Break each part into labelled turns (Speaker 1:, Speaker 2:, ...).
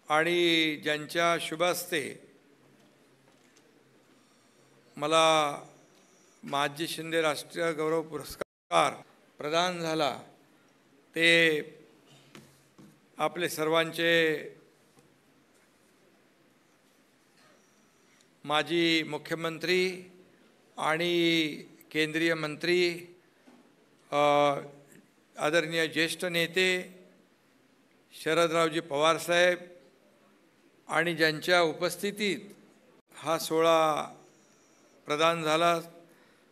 Speaker 1: आणि ज्यांच्या शुभ हस्ते मला महादजी शिंदे राष्ट्रीय गौरव पुरस्कार प्रदान झाला ते आपले सर्वांचे माजी मुख्यमंत्री आणि केंद्रीय मंत्री आदरणीय ज्येष्ठ नेते शरदरावजी पवार साहेब आणि ज्यांच्या उपस्थितीत हा सोहळा प्रदान झाला,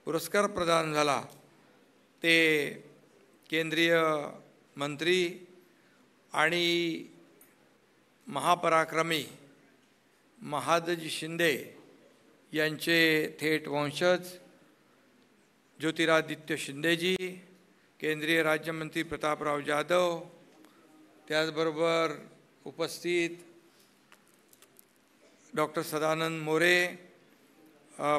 Speaker 1: पुरस्कार प्रदान झाला ते केंद्रीय मंत्री आणि महापराक्रमी महादजी शिंदे यांचे थेट वंशज ज्योतिरादित्य शिंदेजी, केंद्रीय राज्यमंत्री प्रतापराव जाधव, त्याचबरोबर उपस्थित डॉक्टर सदानंद मोरे,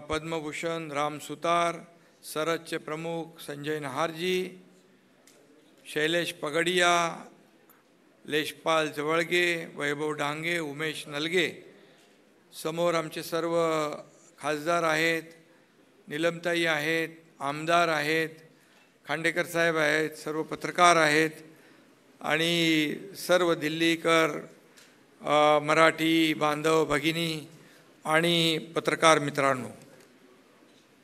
Speaker 1: पद्मभूषण राम सुतार, सरजचे प्रमुख संजय नहारजी, शैलेश पगडिया, लेशपाल जवळगे, वैभव डांगे, उमेश नलगे, समोर आमचे सर्व खासदार आहेत, निलमताई आहेत, आमदार आहेत, खांडेकर साहेब आहेत, सर्व पत्रकार आहेत आणि सर्व दिल्लीकर, मराठी बांधव भगिनी आणि पत्रकार मित्रांनो,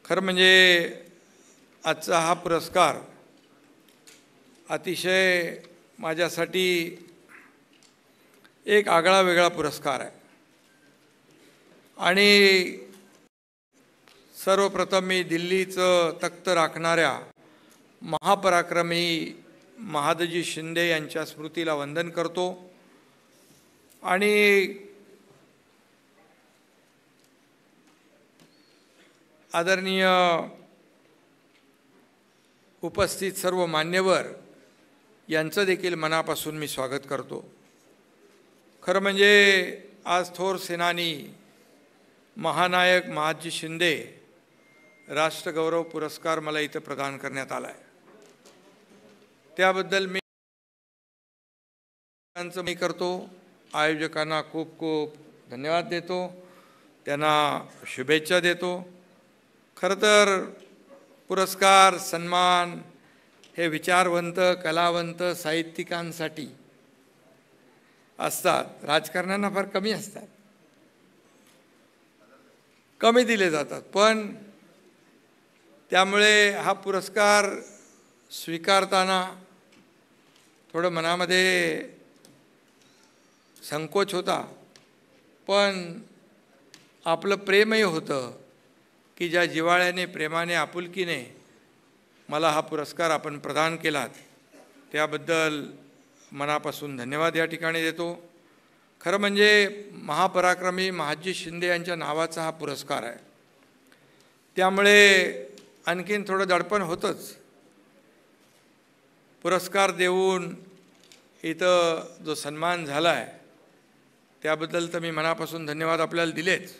Speaker 1: खरं म्हणजे आजचा हा पुरस्कार अतिशय माझ्यासाठी एक आगळा वेगळा पुरस्कार आहे आणि सर्वप्रथम मी दिल्लीचं तख्त राखणाऱ्या महापराक्रमी महादजी शिंदे यांच्या स्मृतीला वंदन करतो आणि आदरणीय उपस्थित सर्व मान्यवर यांचं देखील मनापासून मी स्वागत करतो। खरं म्हणजे आज थोर सेनानी महानायक महादजी शिंदे राष्ट्रगौरव पुरस्कार मला इथं प्रदान करण्यात आला आहे, त्याबद्दल मी करतो, आयोजकांना खूप खूप धन्यवाद देतो, त्यांना शुभेच्छा देतो। खरं तर पुरस्कार सन्मान हे विचारवंत कलावंत साहित्यिकांसाठी असतात, राजकारण्यांना फार कमी असतात, कमी दिले जातात, पण त्यामुळे हा पुरस्कार स्वीकारताना थोडं मनामध्ये संकोच होता, पण आपलं प्रेमही होतं की ज्या जिव्हाळ्याने प्रेमाने आपुलकीने मला हा पुरस्कार आपण प्रदान केलात त्याबद्दल मनापासून धन्यवाद या ठिकाणी देतो। खरं म्हणजे महापराक्रमी महादजी शिंदे यांच्या नावाचा हा पुरस्कार आहे, त्यामुळे आणखीन थोडं दडपण होतंच। पुरस्कार देऊन इथं जो सन्मान झाला आहे त्याबद्दल तर मी मनापासून धन्यवाद आपल्याला दिलेच,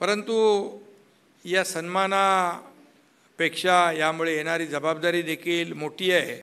Speaker 1: परंतु या सन्मानापेक्षा यामुळे येणारी जबाबदारी देखील मोठी आहे